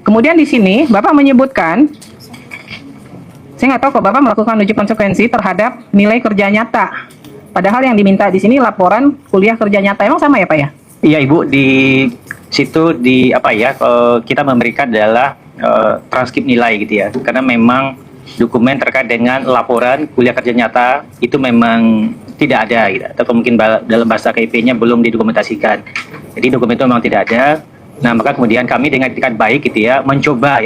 Kemudian di sini Bapak menyebutkan, saya nggak tahu kok Bapak melakukan uji konsekuensi terhadap nilai kerja nyata. Padahal yang diminta di sini laporan kuliah kerja nyata. Emang sama ya Pak ya? Iya Ibu, di situ kita memberikan adalah transkrip nilai gitu ya. Karena memang dokumen terkait dengan laporan kuliah kerja nyata itu memang tidak ada gitu. Atau mungkin dalam bahasa KIP-nya belum didokumentasikan. Jadi dokumen itu memang tidak ada. Nah, maka kemudian kami dengan etikat baik gitu ya, mencoba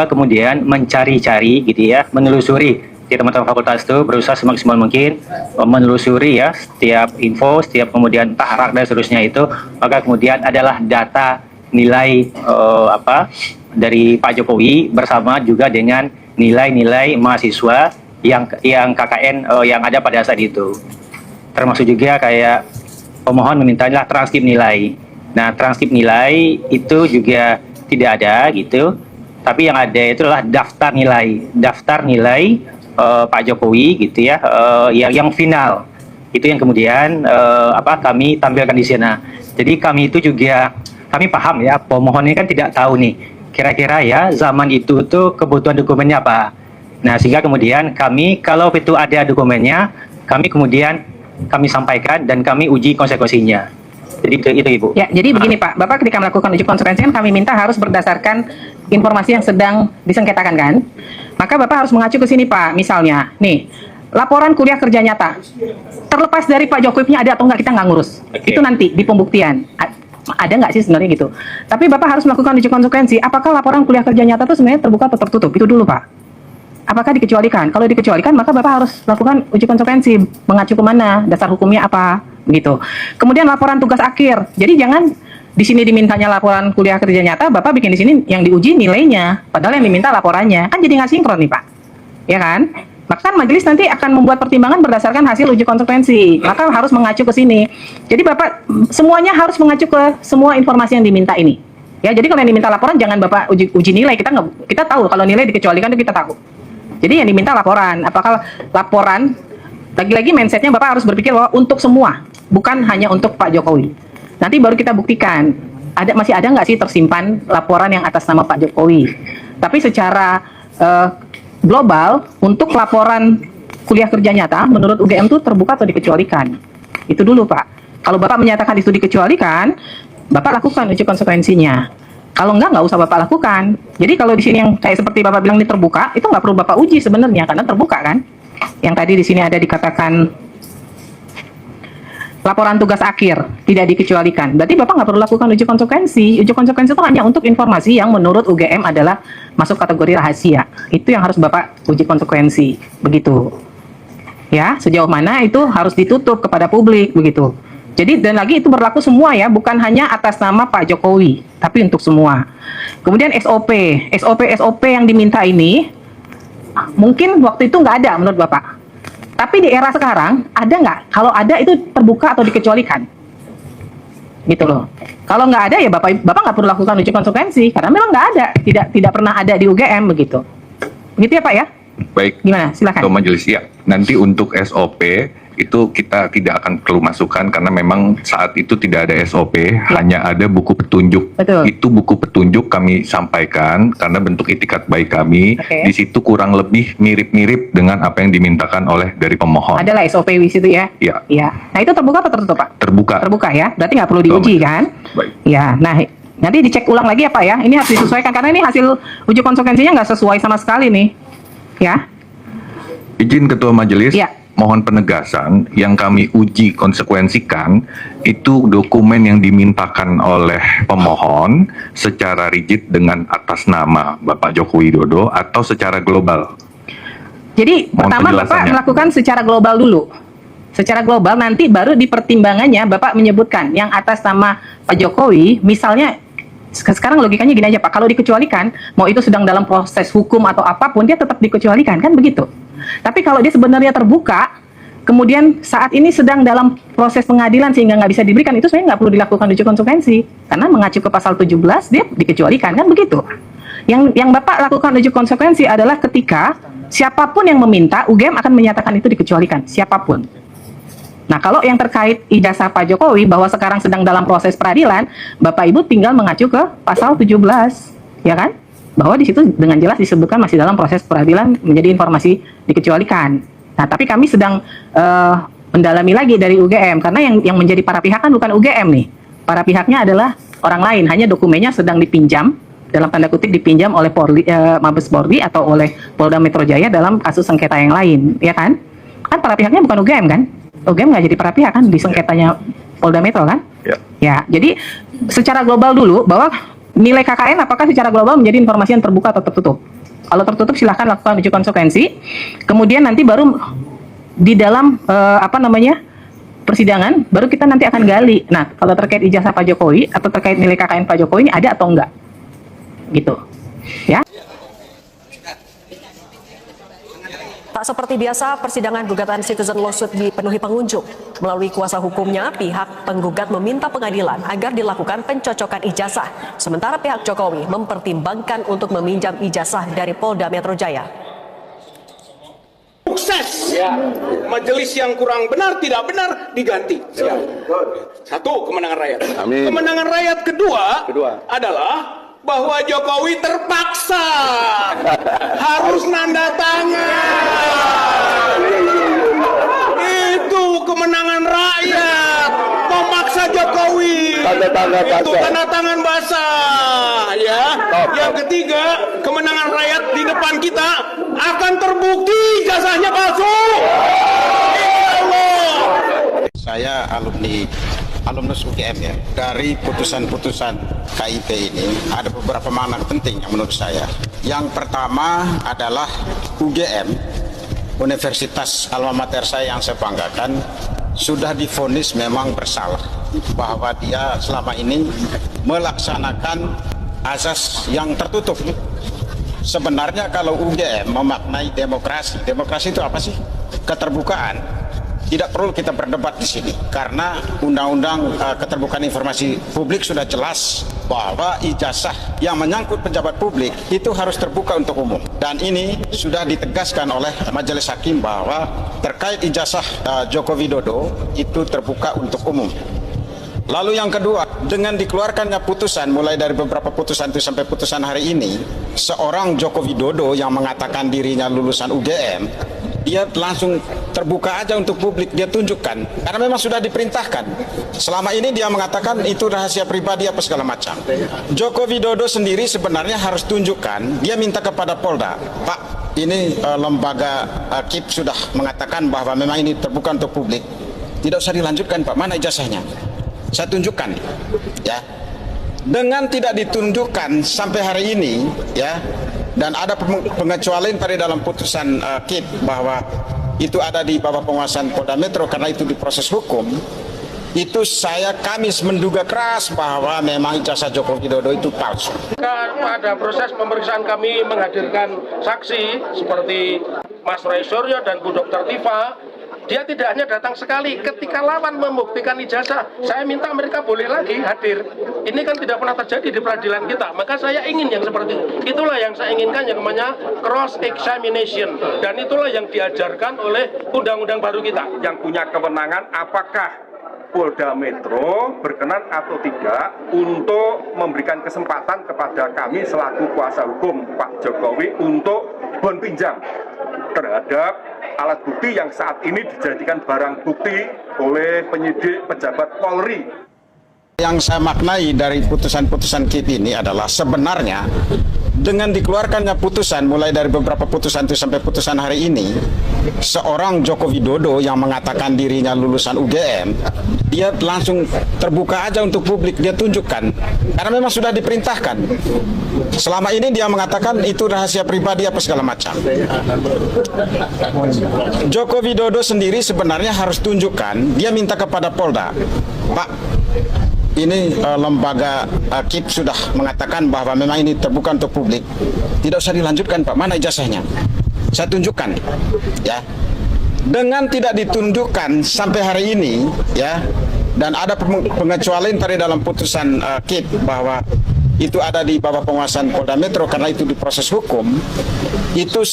kemudian mencari-cari gitu ya, menelusuri di teman-teman fakultas itu berusaha semaksimal mungkin menelusuri ya setiap info, setiap kemudian tahrak dan seterusnya itu, maka kemudian adalah data nilai dari Pak Jokowi bersama juga dengan nilai-nilai mahasiswa yang KKN yang ada pada saat itu. Termasuk juga kayak pemohon memintalah transkrip nilai. Nah, transkrip nilai itu juga tidak ada gitu. Tapi yang ada itu adalah daftar nilai Pak Jokowi gitu ya, yang final itu yang kemudian kami tampilkan di sana. Jadi kami paham ya, pemohon ini kan tidak tahu nih kira-kira ya zaman itu tuh kebutuhan dokumennya apa. Nah, sehingga kemudian kami kalau itu ada dokumennya, kami sampaikan dan kami uji konsekuensinya. Jadi itu Ibu. Ya, jadi begini Pak, Bapak ketika melakukan uji konsekuensi kan kami minta harus berdasarkan informasi yang sedang disengketakan kan. Maka Bapak harus mengacu ke sini Pak. Misalnya, nih, laporan kuliah kerja nyata. Terlepas dari Pak Jokowi-nya ada atau enggak, kita nggak ngurus. Oke. Itu nanti di pembuktian. Ada nggak sih sebenarnya gitu. Tapi Bapak harus melakukan uji konsekuensi. Apakah laporan kuliah kerja nyata itu sebenarnya terbuka atau tertutup? Itu dulu Pak. Apakah dikecualikan? Kalau dikecualikan, maka Bapak harus lakukan uji konsekuensi. Mengacu kemana? Dasar hukumnya apa? Begitu. Kemudian laporan tugas akhir. Jadi jangan di sini dimintanya laporan kuliah kerja nyata, Bapak bikin di sini yang diuji nilainya, padahal yang diminta laporannya. Kan jadi nggak sinkron nih Pak. Ya kan? Maka majelis nanti akan membuat pertimbangan berdasarkan hasil uji konsekuensi. Maka harus mengacu ke sini. Jadi Bapak semuanya harus mengacu ke semua informasi yang diminta ini. Ya, jadi kalau yang diminta laporan jangan Bapak uji nilai. Kita tahu kalau nilai dikecualikan itu kita tahu. Jadi yang diminta laporan. Apakah laporan, lagi-lagi mindsetnya Bapak harus berpikir bahwa untuk semua, bukan hanya untuk Pak Jokowi. Nanti baru kita buktikan, masih ada nggak sih tersimpan laporan yang atas nama Pak Jokowi. Tapi secara global, untuk laporan kuliah kerja nyata, menurut UGM itu terbuka atau dikecualikan. Itu dulu Pak. Kalau Bapak menyatakan itu dikecualikan, Bapak lakukan uji konsekuensinya. Kalau nggak usah Bapak lakukan. Jadi kalau di sini yang kayak seperti Bapak bilang ini terbuka, itu nggak perlu Bapak uji sebenarnya, karena terbuka kan. Yang tadi di sini ada dikatakan laporan tugas akhir tidak dikecualikan. Berarti Bapak nggak perlu lakukan uji konsekuensi. Uji konsekuensi itu hanya untuk informasi yang menurut UGM adalah masuk kategori rahasia. Itu yang harus Bapak uji konsekuensi. Begitu. Ya, sejauh mana itu harus ditutup kepada publik begitu. Jadi dan lagi itu berlaku semua ya, bukan hanya atas nama Pak Jokowi, tapi untuk semua. Kemudian SOP yang diminta ini mungkin waktu itu nggak ada menurut Bapak. Tapi di era sekarang ada nggak? Kalau ada itu terbuka atau dikecualikan? Gitu loh. Kalau nggak ada ya Bapak nggak perlu lakukan uji konsekuensi karena memang nggak ada, tidak pernah ada di UGM begitu. Begitu ya Pak ya? Baik. Gimana? Silakan. Ketua Majelis ya. Nanti untuk SOP itu kita tidak akan perlu masukkan karena memang saat itu tidak ada SOP, hanya ada buku petunjuk. Betul. Itu buku petunjuk kami sampaikan karena bentuk itikat baik kami. Oke. Di situ kurang lebih mirip-mirip dengan apa yang dimintakan oleh dari pemohon. Adalah SOP di situ ya? Iya. Iya. Nah itu terbuka atau tertutup Pak? Terbuka. Terbuka ya? Berarti nggak perlu Betul, diuji Mas. kan? Baik. Ya. Nah nanti dicek ulang lagi ya Pak ya? Ini harus disesuaikan karena ini hasil uji konsekuensinya nggak sesuai sama sekali nih. Ya? Izin Ketua Majelis. Iya. Mohon penegasan, yang kami uji konsekuensikan itu dokumen yang dimintakan oleh pemohon secara rigid dengan atas nama Bapak Joko Widodo atau secara global. Jadi Mohon pertama Bapak penjelasannya. melakukan secara global dulu. Secara global nanti baru di pertimbangannya Bapak menyebutkan yang atas nama Pak Jokowi, misalnya sekarang logikanya gini aja Pak, kalau dikecualikan, mau itu sedang dalam proses hukum atau apapun, dia tetap dikecualikan, kan begitu. Tapi kalau dia sebenarnya terbuka, kemudian saat ini sedang dalam proses pengadilan sehingga nggak bisa diberikan, itu sebenarnya nggak perlu dilakukan uji konsekuensi. Karena mengacu ke pasal 17, dia dikecualikan, kan begitu. Yang Bapak lakukan uji konsekuensi adalah ketika siapapun yang meminta, UGM akan menyatakan itu dikecualikan, siapapun. Nah, kalau yang terkait ijazah Pak Jokowi bahwa sekarang sedang dalam proses peradilan, Bapak Ibu tinggal mengacu ke pasal 17. ya kan? Bahwa di situ dengan jelas disebutkan masih dalam proses peradilan menjadi informasi dikecualikan. Nah, tapi kami sedang mendalami lagi dari UGM karena yang menjadi para pihak kan bukan UGM nih. Para pihaknya adalah orang lain, hanya dokumennya sedang dipinjam dalam tanda kutip dipinjam oleh Mabes Polri atau oleh Polda Metro Jaya dalam kasus sengketa yang lain, ya kan? Kan para pihaknya bukan UGM kan? UGM nggak jadi para pihak kan di sengketanya Polda Metro kan? Ya, jadi secara global dulu bahwa nilai KKN apakah secara global menjadi informasi yang terbuka atau tertutup? Kalau tertutup silahkan lakukan uji konsekuensi. Kemudian nanti baru di dalam persidangan baru kita nanti akan gali. Nah, kalau terkait ijazah Pak Jokowi atau terkait nilai KKN Pak Jokowi ini ada atau enggak? Gitu. Ya. Tak seperti biasa, persidangan gugatan citizen lawsuit dipenuhi pengunjung. Melalui kuasa hukumnya, pihak penggugat meminta pengadilan agar dilakukan pencocokan ijazah. Sementara pihak Jokowi mempertimbangkan untuk meminjam ijazah dari Polda Metro Jaya. Sukses. Majelis yang kurang benar, tidak benar, diganti. Satu, kemenangan rakyat. Amin. Kemenangan rakyat kedua adalah bahwa Jokowi terpaksa harus nanda tangan. Itu kemenangan rakyat, memaksa Jokowi. Itu tanda tangan basah, ya. Yang ketiga, kemenangan rakyat di depan kita akan terbukti jasanya palsu. Saya alumnus UGM ya. Dari putusan-putusan KIP ini ada beberapa makna penting yang menurut saya. Yang pertama adalah UGM, Universitas alma mater saya yang saya banggakan, sudah divonis memang bersalah bahwa dia selama ini melaksanakan azas yang tertutup. Sebenarnya kalau UGM memaknai demokrasi, demokrasi itu apa sih? Keterbukaan. Tidak perlu kita berdebat di sini karena Undang-Undang Keterbukaan Informasi Publik sudah jelas bahwa ijazah yang menyangkut pejabat publik itu harus terbuka untuk umum. Dan ini sudah ditegaskan oleh Majelis Hakim bahwa terkait ijazah Joko Widodo itu terbuka untuk umum. Lalu yang kedua, dengan dikeluarkannya putusan mulai dari beberapa putusan itu sampai putusan hari ini, seorang Joko Widodo yang mengatakan dirinya lulusan UGM, dia langsung terbuka aja untuk publik, dia tunjukkan karena memang sudah diperintahkan. Selama ini dia mengatakan itu rahasia pribadi apa segala macam. Joko Widodo sendiri sebenarnya harus tunjukkan, dia minta kepada Polda, Pak, ini lembaga KIP sudah mengatakan bahwa memang ini terbuka untuk publik, tidak usah dilanjutkan Pak, mana ijazahnya, saya tunjukkan, ya. Dengan tidak ditunjukkan sampai hari ini, ya, dan ada pengecualian pada dalam putusan KIP bahwa itu ada di bawah penguasaan Polda Metro karena itu diproses hukum, itu kami menduga keras bahwa memang ijazah Joko Widodo itu palsu. Pada proses pemeriksaan kami menghadirkan saksi seperti Mas Roy Suryo dan Bu Dr. Tifa. Dia tidak hanya datang sekali, ketika lawan membuktikan ijazah, saya minta mereka boleh lagi hadir. Ini kan tidak pernah terjadi di peradilan kita, maka saya ingin yang seperti itu. Itulah yang saya inginkan, yang namanya cross examination, dan itulah yang diajarkan oleh undang-undang baru kita. Yang punya kewenangan apakah Polda Metro berkenan atau tidak untuk memberikan kesempatan kepada kami selaku kuasa hukum Pak Jokowi untuk bon pinjam terhadap alat bukti yang saat ini dijadikan barang bukti oleh penyidik pejabat Polri. Yang saya maknai dari putusan-putusan KIP ini adalah sebenarnya dengan dikeluarkannya putusan mulai dari beberapa putusan itu sampai putusan hari ini, seorang Joko Widodo yang mengatakan dirinya lulusan UGM, dia langsung terbuka aja untuk publik, dia tunjukkan karena memang sudah diperintahkan. Selama ini dia mengatakan itu rahasia pribadi apa segala macam. Joko Widodo sendiri sebenarnya harus tunjukkan, dia minta kepada Polda, Pak, ini lembaga KIP sudah mengatakan bahwa memang ini terbuka untuk publik, tidak usah dilanjutkan Pak, mana ijazahnya, saya tunjukkan, ya. Dengan tidak ditunjukkan sampai hari ini, ya, dan ada pengecualian tadi dalam putusan KIP bahwa itu ada di bawah penguasaan Polda Metro karena itu diproses hukum, itu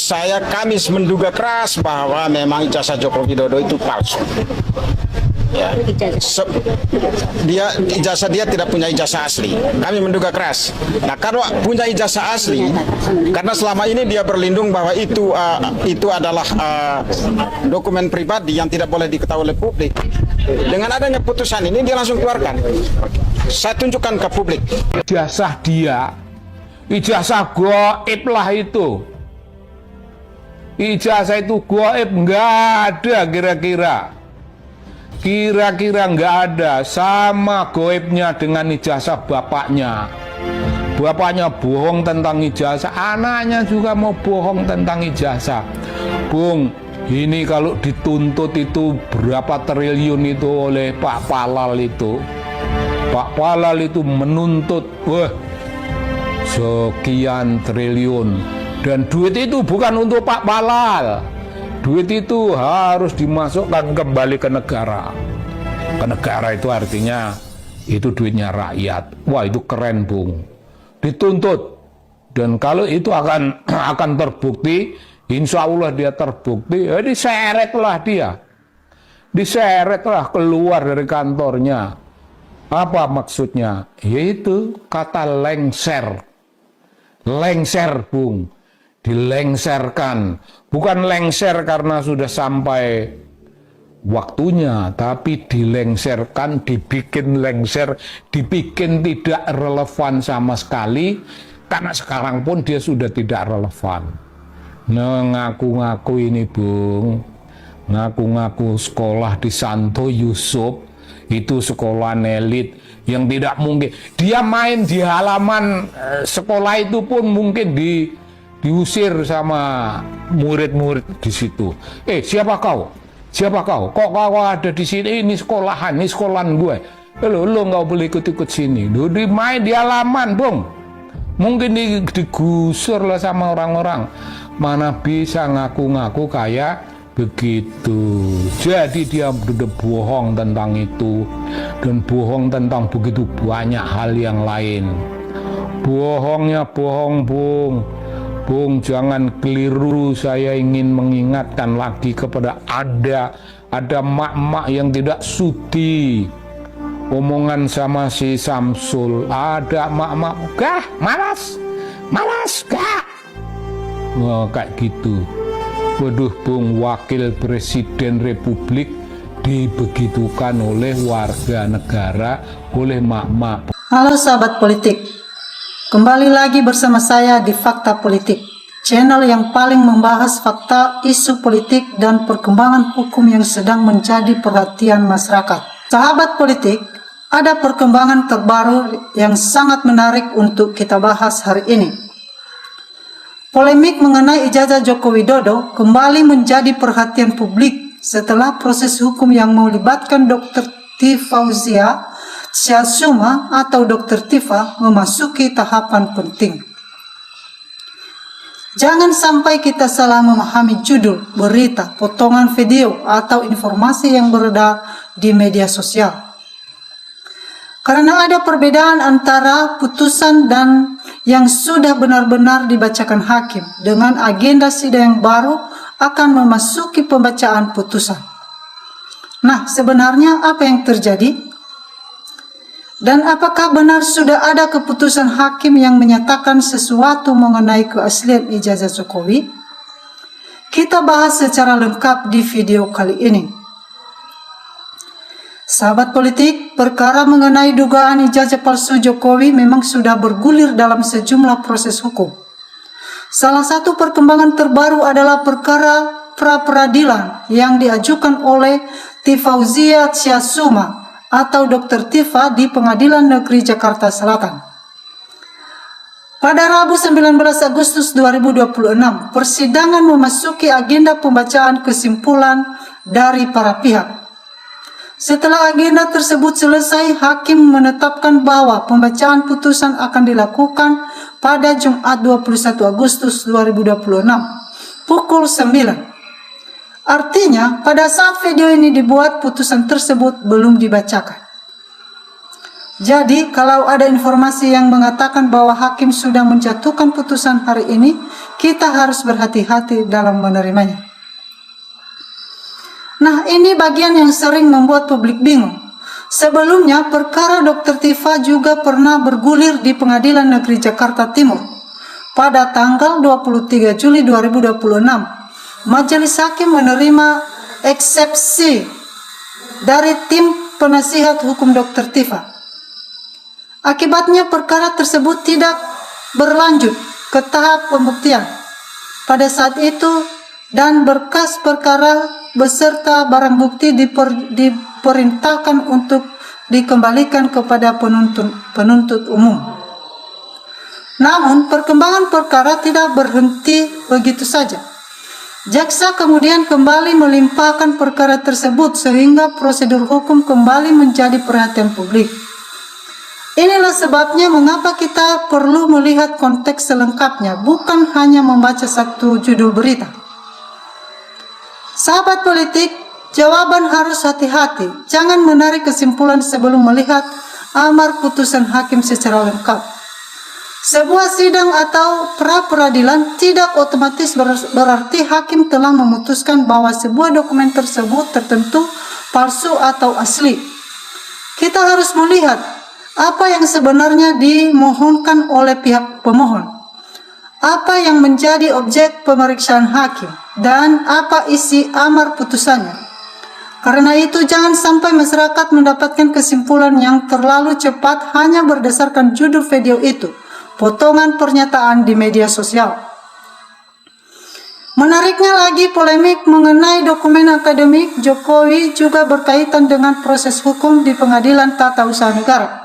kami menduga keras bahwa memang ijazah Joko Widodo itu palsu. Ya. Dia tidak punya ijazah asli. Kami menduga keras. Nah, kalau punya ijazah asli, karena selama ini dia berlindung bahwa itu adalah dokumen pribadi yang tidak boleh diketahui oleh publik. Dengan adanya putusan ini dia langsung keluarkan. Saya tunjukkan ke publik. Ijazah dia, ijazah gaib lah itu. Ijazah itu gaib, nggak ada kira-kira nggak ada, sama gaibnya dengan ijazah bapaknya. Bapaknya bohong tentang ijazah, anaknya juga mau bohong tentang ijazah. Bung, ini kalau dituntut itu berapa triliun itu oleh Pak Palal itu. Pak Palal itu menuntut sekian triliun. Dan duit itu bukan untuk Pak Palal. Duit itu harus dimasukkan kembali ke negara. Ke negara itu artinya itu duitnya rakyat. Wah, itu keren, Bung. Dituntut. Dan kalau itu akan terbukti, insya Allah dia terbukti, ya diseretlah dia. Diseretlah keluar dari kantornya. Apa maksudnya? Yaitu kata lengser. Lengser, Bung. Dilengserkan. Bukan lengser karena sudah sampai waktunya, tapi dilengserkan, dibikin lengser, dibikin tidak relevan sama sekali, karena sekarang pun dia sudah tidak relevan. Ngaku-ngaku ini, Bung, ngaku-ngaku sekolah di Santo Yusuf, itu sekolah elit yang tidak mungkin. Dia main di halaman sekolah itu pun mungkin diusir sama murid-murid di situ. Siapa kau? Siapa kau? Kok kau ada di sini? Ini sekolahan gue. Lo nggak boleh ikut-ikut sini. Lo main di halaman, Bung. Mungkin digusur lah sama orang-orang. Mana bisa ngaku-ngaku kayak begitu. Jadi dia udah bohong tentang itu dan bohong tentang begitu banyak hal yang lain. Bohongnya bohong, Bung. Bung, jangan keliru. Saya ingin mengingatkan lagi kepada ada mak-mak yang tidak sudi omongan sama si Samsul. Ada mak-mak, gah, malas, gah. Wah, kayak gitu. Waduh, Bung, wakil presiden republik dibegitukan oleh warga negara, oleh mak-mak. Halo sahabat politik. Kembali lagi bersama saya di Fakta Politik, channel yang paling membahas fakta, isu politik, dan perkembangan hukum yang sedang menjadi perhatian masyarakat. Sahabat politik, ada perkembangan terbaru yang sangat menarik untuk kita bahas hari ini. Polemik mengenai ijazah Joko Widodo kembali menjadi perhatian publik setelah proses hukum yang melibatkan Dr. Tifauzia Syasuma atau Dr. Tifa memasuki tahapan penting. Jangan sampai kita salah memahami judul, berita, potongan video, atau informasi yang beredar di media sosial. Karena ada perbedaan antara putusan dan yang sudah benar-benar dibacakan hakim dengan agenda sidang yang baru akan memasuki pembacaan putusan. Nah, sebenarnya apa yang terjadi? Dan apakah benar sudah ada keputusan hakim yang menyatakan sesuatu mengenai keaslian ijazah Jokowi? Kita bahas secara lengkap di video kali ini. Sahabat politik, perkara mengenai dugaan ijazah palsu Jokowi memang sudah bergulir dalam sejumlah proses hukum. Salah satu perkembangan terbaru adalah perkara pra-peradilan yang diajukan oleh Tifauzia Syasuma atau Dr. Tifa di Pengadilan Negeri Jakarta Selatan. Pada Rabu 19 Agustus 2026, persidangan memasuki agenda pembacaan kesimpulan dari para pihak. Setelah agenda tersebut selesai, hakim menetapkan bahwa pembacaan putusan akan dilakukan pada Jumat 21 Agustus 2026, pukul 9. Artinya, pada saat video ini dibuat, putusan tersebut belum dibacakan. Jadi, kalau ada informasi yang mengatakan bahwa hakim sudah menjatuhkan putusan hari ini, kita harus berhati-hati dalam menerimanya. Nah, ini bagian yang sering membuat publik bingung. Sebelumnya, perkara Dr. Tifa juga pernah bergulir di Pengadilan Negeri Jakarta Timur. Pada tanggal 23 Juli 2026, Majelis Hakim menerima eksepsi dari tim penasihat hukum Dr. Tifa. Akibatnya perkara tersebut tidak berlanjut ke tahap pembuktian pada saat itu, dan berkas perkara beserta barang bukti diperintahkan untuk dikembalikan kepada penuntut umum. Namun perkembangan perkara tidak berhenti begitu saja. Jaksa kemudian kembali melimpahkan perkara tersebut sehingga prosedur hukum kembali menjadi perhatian publik. Inilah sebabnya mengapa kita perlu melihat konteks selengkapnya, bukan hanya membaca satu judul berita. Sahabat politik, jawaban harus hati-hati. Jangan menarik kesimpulan sebelum melihat amar putusan hakim secara lengkap. Sebuah sidang atau pra-peradilan tidak otomatis berarti hakim telah memutuskan bahwa sebuah dokumen tersebut tertentu palsu atau asli. Kita harus melihat apa yang sebenarnya dimohonkan oleh pihak pemohon, apa yang menjadi objek pemeriksaan hakim, dan apa isi amar putusannya. Karena itu jangan sampai masyarakat mendapatkan kesimpulan yang terlalu cepat hanya berdasarkan judul video itu, potongan pernyataan di media sosial. Menariknya lagi, polemik mengenai dokumen akademik Jokowi juga berkaitan dengan proses hukum di Pengadilan Tata Usaha Negara.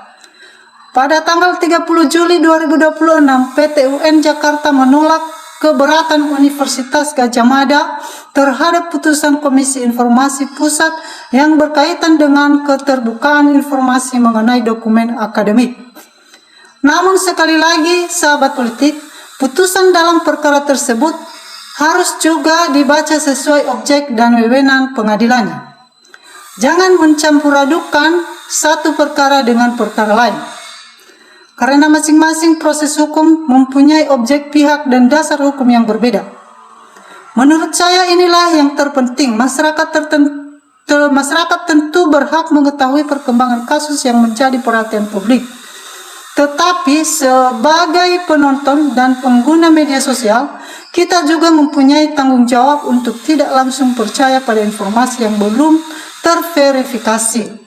Pada tanggal 30 Juli 2026, PT UN Jakarta menolak keberatan Universitas Gadjah Mada terhadap putusan Komisi Informasi Pusat yang berkaitan dengan keterbukaan informasi mengenai dokumen akademik. Namun sekali lagi, sahabat politik, putusan dalam perkara tersebut harus juga dibaca sesuai objek dan wewenang pengadilannya. Jangan mencampur adukan satu perkara dengan perkara lain. Karena masing-masing proses hukum mempunyai objek, pihak, dan dasar hukum yang berbeda. Menurut saya inilah yang terpenting. Masyarakat tentu berhak mengetahui perkembangan kasus yang menjadi perhatian publik. Tetapi sebagai penonton dan pengguna media sosial, kita juga mempunyai tanggung jawab untuk tidak langsung percaya pada informasi yang belum terverifikasi.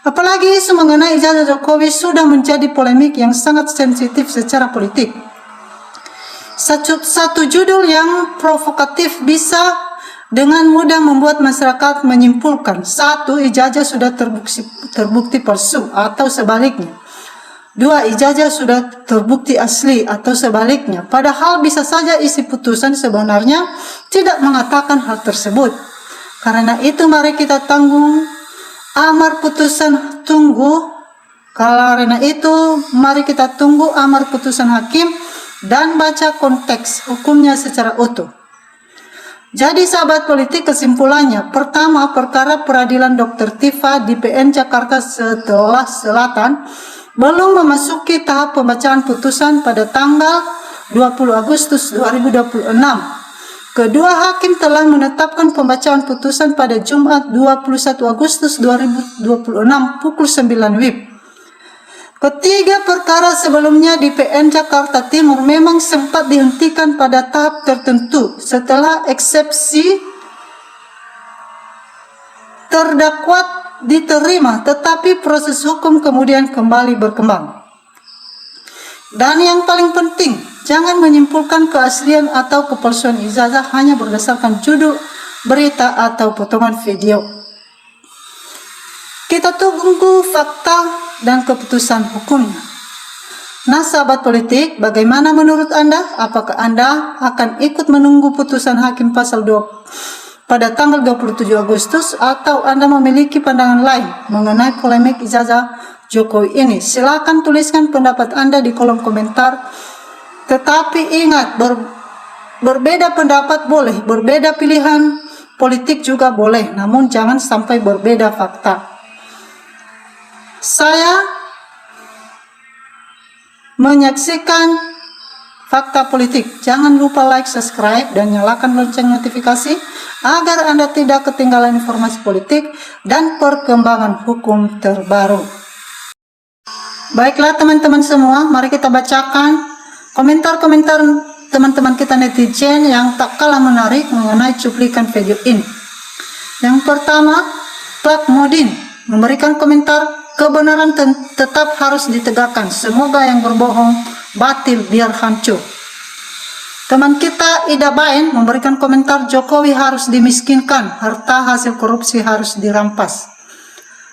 Apalagi isu mengenai ijazah Jokowi sudah menjadi polemik yang sangat sensitif secara politik. Satu judul yang provokatif bisa dengan mudah membuat masyarakat menyimpulkan: 1. Ijazah sudah terbukti palsu atau sebaliknya. 2. Ijazah sudah terbukti asli atau sebaliknya. Padahal bisa saja isi putusan sebenarnya tidak mengatakan hal tersebut. Karena itu mari kita tunggu amar putusan mari kita tunggu amar putusan hakim dan baca konteks hukumnya secara utuh. Jadi sahabat politik, kesimpulannya, pertama, perkara peradilan Dr. Tifa di PN Jakarta Selatan belum memasuki tahap pembacaan putusan pada tanggal 20 Agustus 2026. Kedua hakim telah menetapkan pembacaan putusan pada Jumat 21 Agustus 2026 pukul 9 WIB. Ketiga perkara sebelumnya di PN Jakarta Timur memang sempat dihentikan pada tahap tertentu setelah eksepsi terdakwa diterima, tetapi proses hukum kemudian kembali berkembang. Dan yang paling penting, jangan menyimpulkan keaslian atau kepalsuan ijazah hanya berdasarkan judul berita atau potongan video. Kita tunggu fakta dan keputusan hukumnya. Nah sahabat politik, bagaimana menurut Anda? Apakah Anda akan ikut menunggu putusan hakim pasal 2 pada tanggal 27 Agustus atau Anda memiliki pandangan lain mengenai polemik ijazah Jokowi ini? Silakan tuliskan pendapat Anda di kolom komentar. Tetapi ingat, berbeda pendapat boleh, berbeda pilihan politik juga boleh, namun jangan sampai berbeda fakta. Saya menyaksikan Fakta Politik. Jangan lupa like, subscribe, dan nyalakan lonceng notifikasi agar Anda tidak ketinggalan informasi politik dan perkembangan hukum terbaru. Baiklah teman-teman semua, mari kita bacakan komentar-komentar teman-teman kita netizen yang tak kalah menarik mengenai cuplikan video ini. Yang pertama, Pak Modin memberikan komentar, kebenaran tetap harus ditegakkan. Semoga yang berbohong batil biar hancur. Teman kita Ida Baen memberikan komentar, Jokowi harus dimiskinkan, harta hasil korupsi harus dirampas.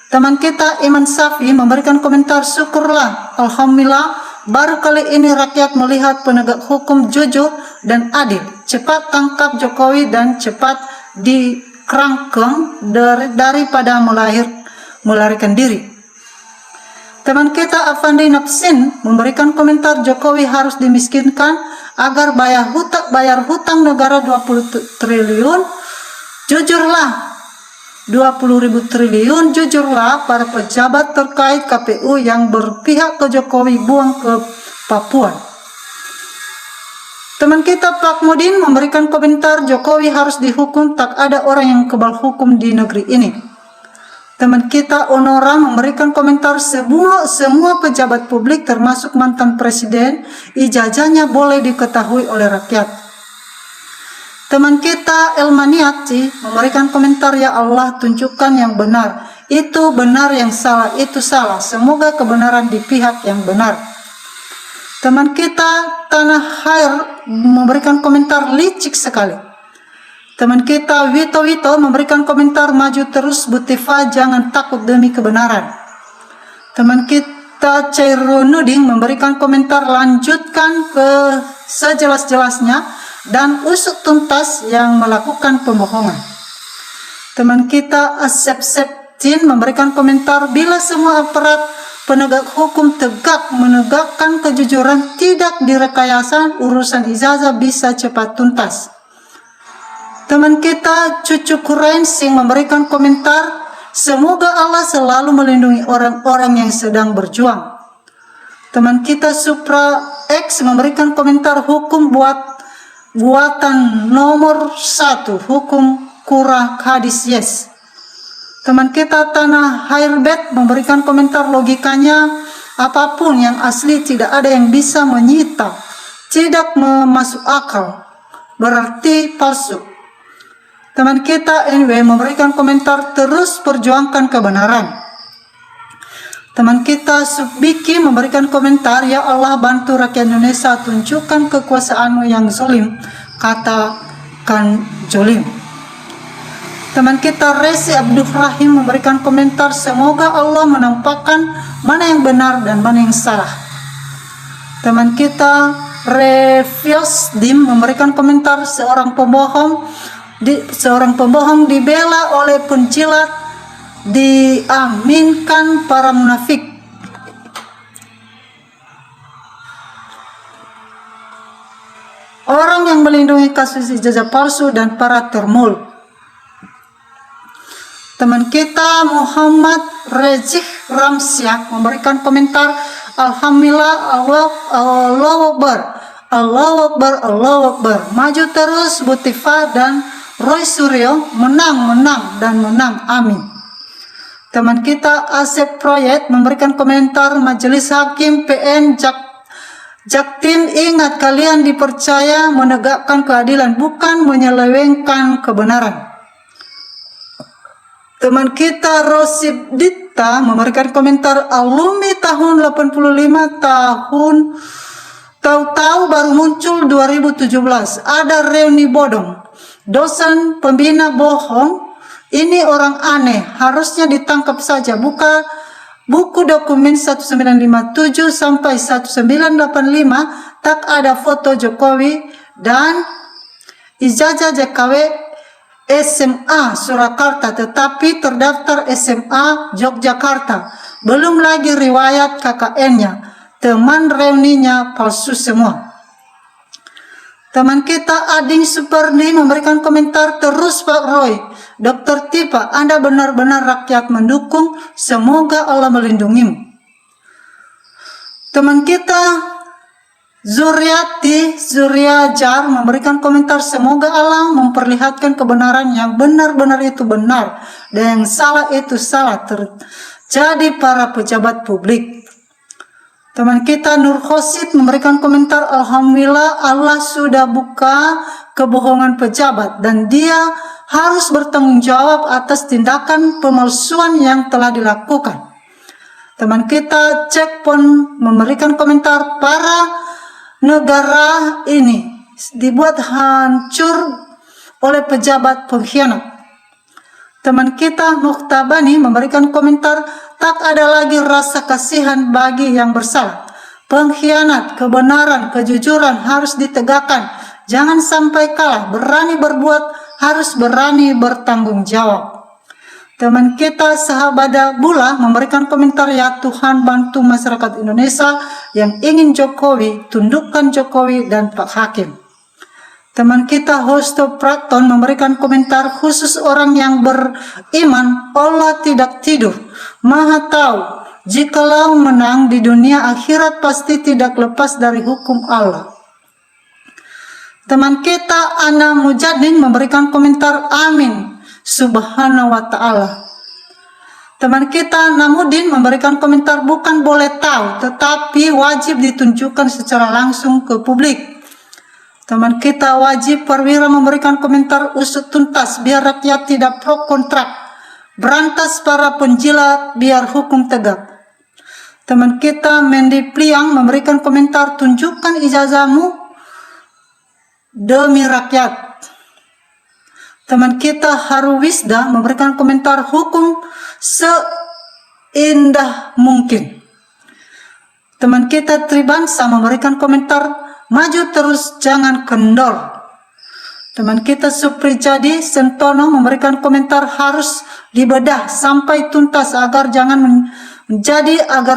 Teman kita Iman Safi memberikan komentar, syukurlah, alhamdulillah, baru kali ini rakyat melihat penegak hukum jujur dan adil. Cepat tangkap Jokowi dan cepat dikerangkeng daripada melarikan diri. Teman kita Afandi Napsin memberikan komentar, Jokowi harus dimiskinkan agar bayar hutang negara 20 triliun. Jujurlah, 20.000 triliun, jujurlah para pejabat terkait KPU yang berpihak ke Jokowi, buang ke Papua. Teman kita Pak Modin memberikan komentar, Jokowi harus dihukum, tak ada orang yang kebal hukum di negeri ini. Teman kita Onora memberikan komentar, semua pejabat publik termasuk mantan presiden, ijazahnya boleh diketahui oleh rakyat. Teman kita Elmaniati memberikan komentar, ya Allah tunjukkan yang benar, itu benar, yang salah itu salah, semoga kebenaran di pihak yang benar. Teman kita Tanah Hair memberikan komentar, licik sekali. Teman kita Wito memberikan komentar, maju terus Bu Tifa, jangan takut demi kebenaran. Teman kita Cairunuding memberikan komentar, lanjutkan ke sejelas-jelasnya dan usut tuntas yang melakukan pembohongan. Teman kita Asep Septin memberikan komentar, bila semua aparat penegak hukum tegak menegakkan kejujuran, tidak direkayasa, urusan ijazah bisa cepat tuntas. Teman kita Cucu Kurensing memberikan komentar, semoga Allah selalu melindungi orang-orang yang sedang berjuang. Teman kita Supra X memberikan komentar, hukum buatan nomor 1, hukum kurang hadis yes. Teman kita Tanah Hairbet memberikan komentar, logikanya apapun yang asli tidak ada yang bisa menyita, tidak masuk akal, berarti palsu. Teman kita NW memberikan komentar, terus perjuangkan kebenaran. Teman kita Subbiki memberikan komentar, ya Allah bantu rakyat Indonesia, tunjukkan kekuasaanmu yang zolim, katakan zolim. Teman kita Resi Abdurrahim memberikan komentar, semoga Allah menampakkan mana yang benar dan mana yang salah. Teman kita Revios Dim memberikan komentar, seorang pembohong dibela oleh penjilat, diaminkan para munafik. Orang yang melindungi kasus ijazah palsu dan para termul. Teman kita Muhammad Rezik Ramsyah memberikan komentar, alhamdulillah, Allahu Akbar, Allahu Akbar, Allahu Akbar, maju terus Bu Tifa dan Roy Suryo, menang, amin. Teman kita Asep Proyek memberikan komentar, Majelis Hakim PN Jaktim, ingat kalian dipercaya menegakkan keadilan, bukan menyelewengkan kebenaran. Teman kita Rosib Dita memberikan komentar, alumni tahun 85 tahu-tahu baru muncul 2017, ada reuni bodong. Dosen pembina bohong, ini orang aneh, harusnya ditangkap saja. Buka buku dokumen 1957 sampai 1985, tak ada foto Jokowi dan ijazah JKW SMA Surakarta, tetapi terdaftar SMA Yogyakarta. Belum lagi riwayat KKN-nya, teman reuninya palsu semua. Teman kita Ading Superdi memberikan komentar, terus Pak Roy, Dr. Tipa, Anda benar-benar rakyat mendukung, semoga Allah melindungimu. Teman kita Zuriajar memberikan komentar, semoga Allah memperlihatkan kebenaran yang benar-benar itu benar dan yang salah itu salah terjadi para pejabat publik. Teman kita Nur Khosid memberikan komentar, alhamdulillah Allah sudah buka kebohongan pejabat dan dia harus bertanggung jawab atas tindakan pemalsuan yang telah dilakukan. Teman kita Checkpoint memberikan komentar, para negara ini dibuat hancur oleh pejabat pengkhianat. Teman kita Muktabani memberikan komentar, tak ada lagi rasa kasihan bagi yang bersalah. Pengkhianat, kebenaran, kejujuran harus ditegakkan. Jangan sampai kalah, berani berbuat, harus berani bertanggung jawab. Teman kita Sahabada Bula memberikan komentar, ya Tuhan bantu masyarakat Indonesia yang ingin Jokowi, tundukkan Jokowi dan Pak Hakim. Teman kita Hosto Praton memberikan komentar, khusus orang yang beriman, Allah tidak tidur, Maha tahu, jikalau menang di dunia akhirat pasti tidak lepas dari hukum Allah. Teman kita Ana Mujadin memberikan komentar, amin, subhanahu wa ta'ala. Teman kita Namudin memberikan komentar, bukan boleh tahu, tetapi wajib ditunjukkan secara langsung ke publik. Teman kita Wajib Perwira memberikan komentar, usut tuntas biar rakyat tidak pro kontrak, berantas para penjilat biar hukum tegak. Teman kita Mendi Priang memberikan komentar, tunjukkan ijazahmu demi rakyat. Teman kita Haruwisda memberikan komentar, hukum seindah mungkin. Teman kita Tribangsa memberikan komentar, maju terus jangan kendor. Teman kita Suprijadi Sentono memberikan komentar, harus dibedah sampai tuntas agar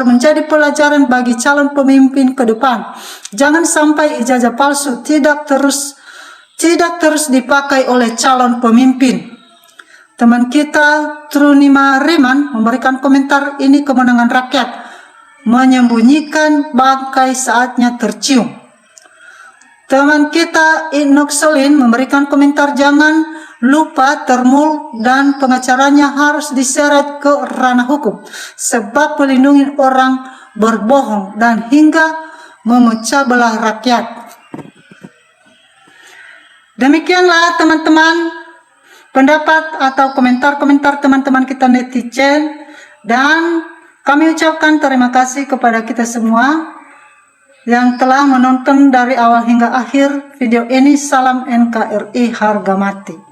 menjadi pelajaran bagi calon pemimpin ke depan. Jangan sampai ijazah palsu tidak terus dipakai oleh calon pemimpin. Teman kita Trunima Riman memberikan komentar, ini kemenangan rakyat, menyembunyikan bangkai saatnya tercium. Teman kita Inoksolin memberikan komentar, jangan lupa Termul dan pengacaranya harus diseret ke ranah hukum sebab melindungi orang berbohong dan hingga memecah belah rakyat. Demikianlah teman-teman pendapat atau komentar-komentar teman-teman kita netizen, dan kami ucapkan terima kasih kepada kita semua yang telah menonton dari awal hingga akhir video ini. Salam NKRI harga mati.